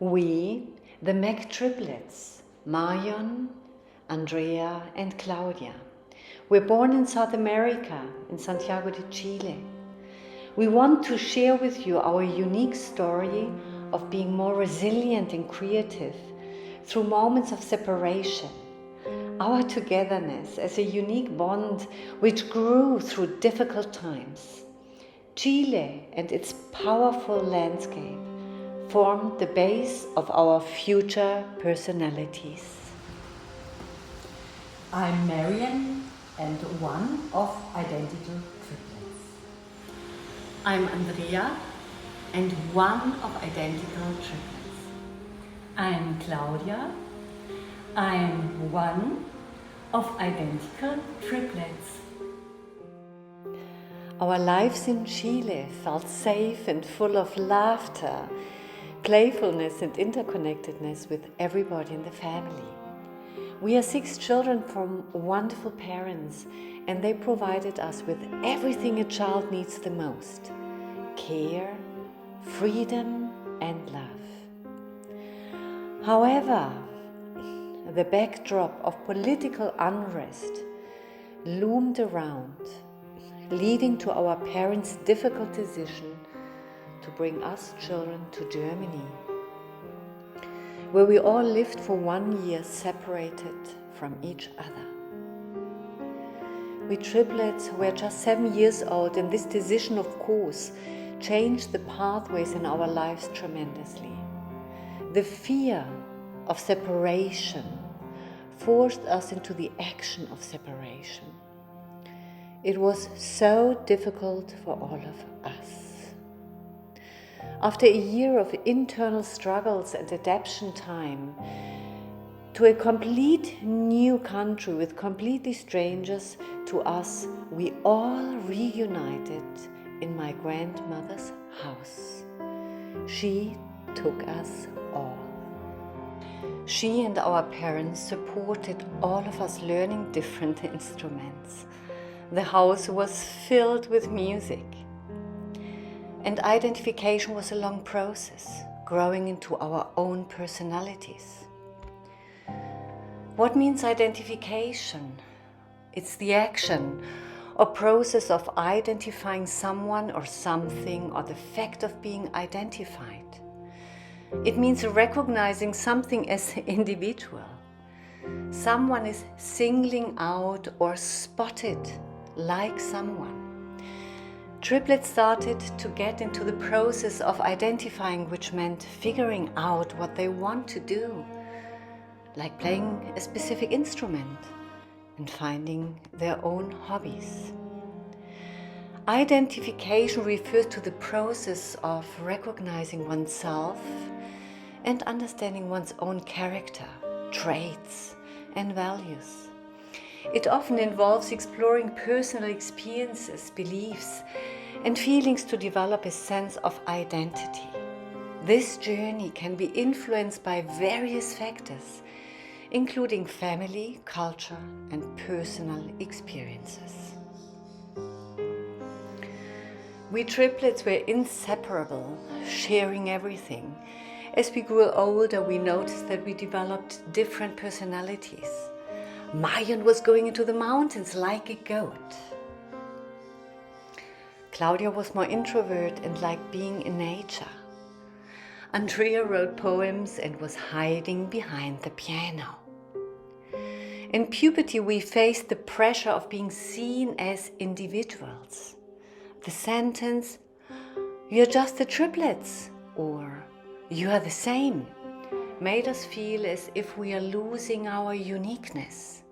We, the Mac triplets, Marion, Andrea and Claudia, were born in South America, in Santiago de Chile. We want to share with you our unique story of being more resilient and creative through moments of separation, our togetherness as a unique bond which grew through difficult times. Chile and its powerful landscape formed the base of our future personalities. I'm Marian and one of identical triplets. I'm Andrea and one of identical triplets. I'm Claudia. I'm one of identical triplets. Our lives in Chile felt safe and full of laughter, playfulness and interconnectedness with everybody in the family. We are 6 children from wonderful parents, and they provided us with everything a child needs the most: care, freedom and love. However, the backdrop of political unrest loomed around, leading to our parents' difficult decision to bring us children to Germany, where we all lived for 1 year separated from each other. We triplets were just 7 years old, and this decision, of course, changed the pathways in our lives tremendously. The fear of separation forced us into the action of separation. It was so difficult for all of us. After a year of internal struggles and adaptation time to a complete new country with completely strangers to us, we all reunited in my grandmother's house. She took us all. She and our parents supported all of us learning different instruments. The house was filled with music. And identification was a long process, growing into our own personalities. What means identification? It's the action or process of identifying someone or something, or the fact of being identified. It means recognizing something as individual. Someone is singling out or spotted like someone. Triplets started to get into the process of identifying, which meant figuring out what they want to do, like playing a specific instrument and finding their own hobbies. Identification refers to the process of recognizing oneself and understanding one's own character, traits, and values. It often involves exploring personal experiences, beliefs, and feelings to develop a sense of identity. This journey can be influenced by various factors, including family, culture, and personal experiences. We triplets were inseparable, sharing everything. As we grew older, we noticed that we developed different personalities. Marion was going into the mountains like a goat. Claudia was more introvert and liked being in nature. Andrea wrote poems and was hiding behind the piano. In puberty, we faced the pressure of being seen as individuals. The sentence, "You're just the triplets," or "You are the same," made us feel as if we are losing our uniqueness.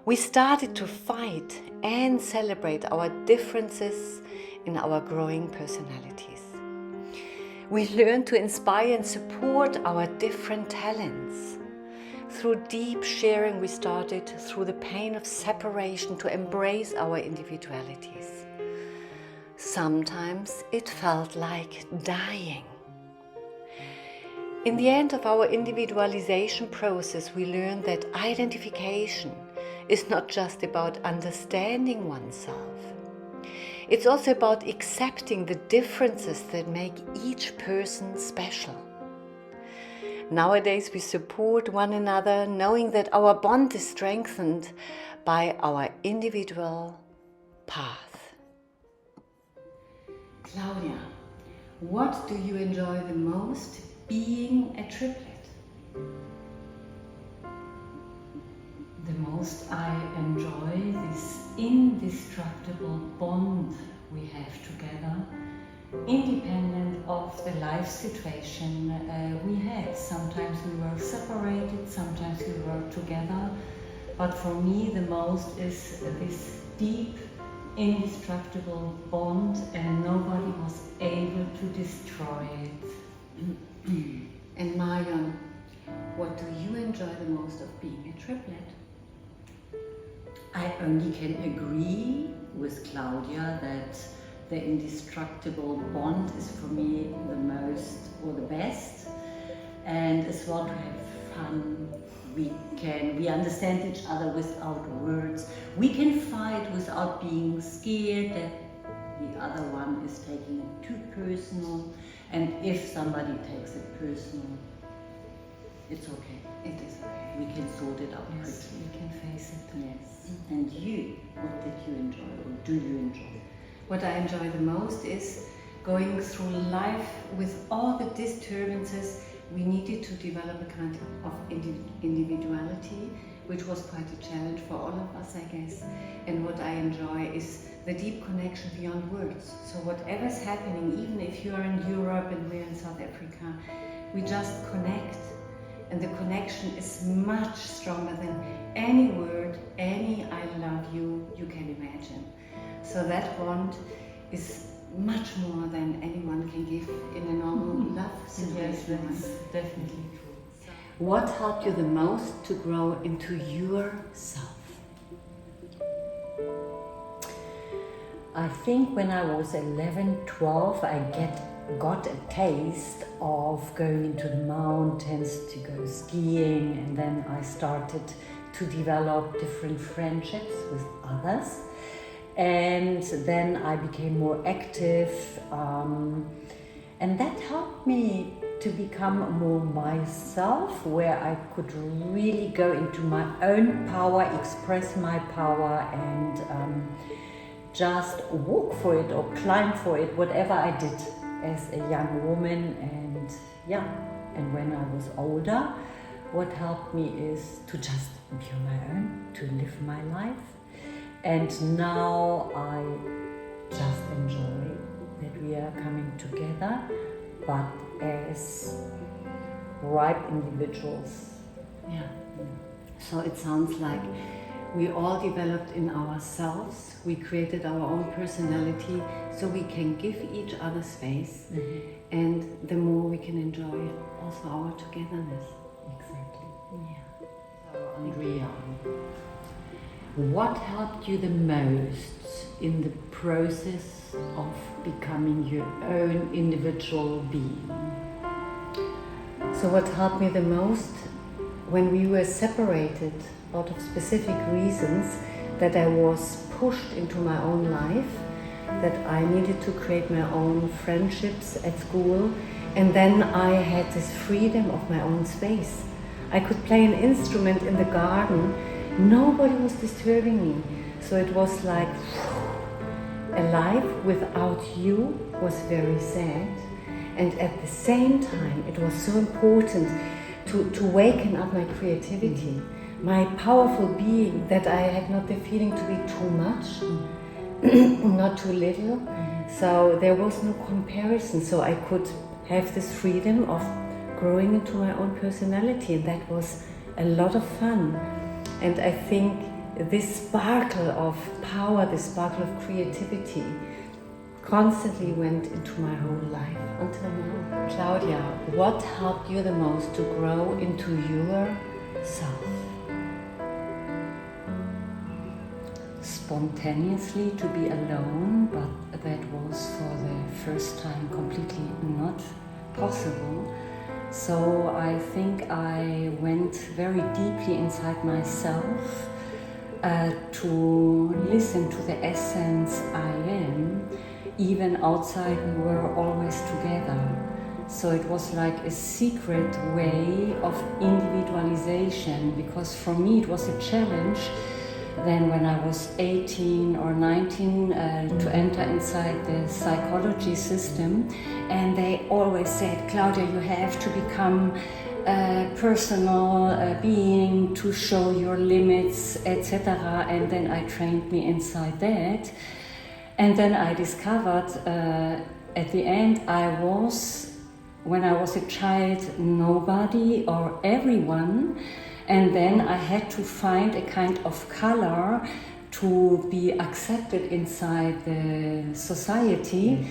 We started to fight and celebrate our differences in our growing personalities. We learned to inspire and support our different talents. Through deep sharing, we started, through the pain of separation, to embrace our individualities. Sometimes it felt like dying. In the end of our individualization process, we learned that identification is not just about understanding oneself. It's also about accepting the differences that make each person special. Nowadays we support one another, knowing that our bond is strengthened by our individual path. Claudia, what do you enjoy the most being a triplet? The most I enjoy this indestructible bond we have together, independent of the life situation we had. Sometimes we were separated, sometimes we were together, but for me the most is this deep, indestructible bond, and nobody was able to destroy it. And Marion, what do you enjoy the most of being a triplet? I only can agree with Claudia that the indestructible bond is for me the most or the best, and as well to have fun. We understand each other without words. We can fight without being scared that the other one is taking it too personal, and if somebody takes it personal, it's okay. It is okay. We can sort it out Yes, quickly. we can face it. Yes. And you, what did you enjoy, or do you enjoy? What I enjoy the most is going through life with all the disturbances. We needed to develop a kind of individuality, which was quite a challenge for all of us, I guess. And what I enjoy is the deep connection beyond words. So whatever's happening, even if you are in Europe and we're in South Africa, we just connect. And the connection is much stronger than any word, any I love you can imagine. So that bond is much more than anyone can give in a normal love situation. Yes, that's definitely true. What helped you the most to grow into yourself? I think when I was 11, 12, I got a taste of going into the mountains to go skiing, and then I started to develop different friendships with others, and then I became more active, and that helped me to become more myself, where I could really go into my own power, express my power, and just walk for it or climb for it, whatever I did as a young woman. And yeah, and when I was older, what helped me is to just be on my own, to live my life. And now I just enjoy that we are coming together, but as ripe individuals. Yeah. So it sounds like we all developed in ourselves, we created our own personality, so we can give each other space, and the more we can enjoy also our togetherness. Exactly. Yeah. So Andrea, what helped you the most in the process of becoming your own individual being? So what helped me the most when we were separated out of specific reasons, that I was pushed into my own life, that I needed to create my own friendships at school, and then I had this freedom of my own space. I could play an instrument in the garden, nobody was disturbing me. So it was like, a life without you was very sad, and at the same time it was so important to waken up my creativity, my powerful being, that I had not the feeling to be too much, not too little. So there was no comparison, so I could have this freedom of growing into my own personality, and that was a lot of fun. And I think this sparkle of power, this sparkle of creativity constantly went into my whole life until now. Claudia, what helped you the most to grow into yourself? Spontaneously to be alone, but that was for the first time completely not possible. So I think I went very deeply inside myself to listen to the essence I am. Even outside we were always together, So it was like a secret way of individualization, because for me it was a challenge then when I was 18 or 19 to enter inside the psychology system, and they always said, Claudia, you have to become a personal being to show your limits, etc. And then I trained me inside that, and then I discovered at the end when I was a child, nobody or everyone, and then I had to find a kind of color to be accepted inside the society.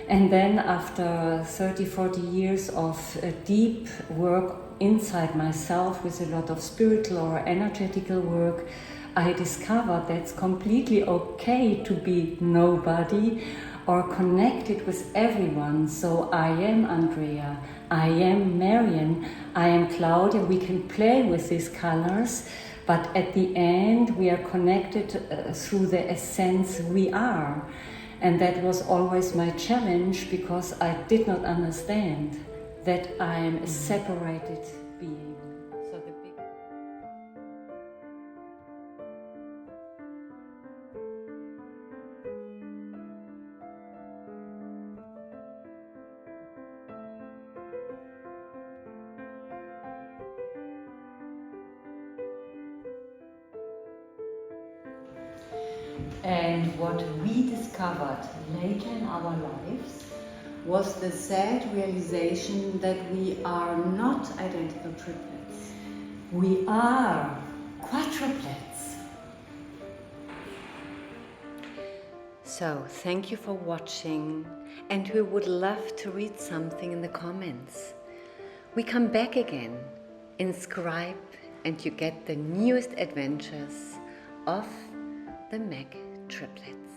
And then after 30-40 years of deep work inside myself with a lot of spiritual or energetical work, I discovered that's completely okay to be nobody or connected with everyone. So I am Andrea, I am Marian, I am Claudia. We can play with these colors, but at the end we are connected through the essence we are. And that was always my challenge, because I did not understand that I am a separated being. And what we discovered later in our lives was the sad realization that we are not identical triplets. We are quadruplets. So thank you for watching, and we would love to read something in the comments. We come back again, inscribe, and you get the newest adventures of the Meg Triplets.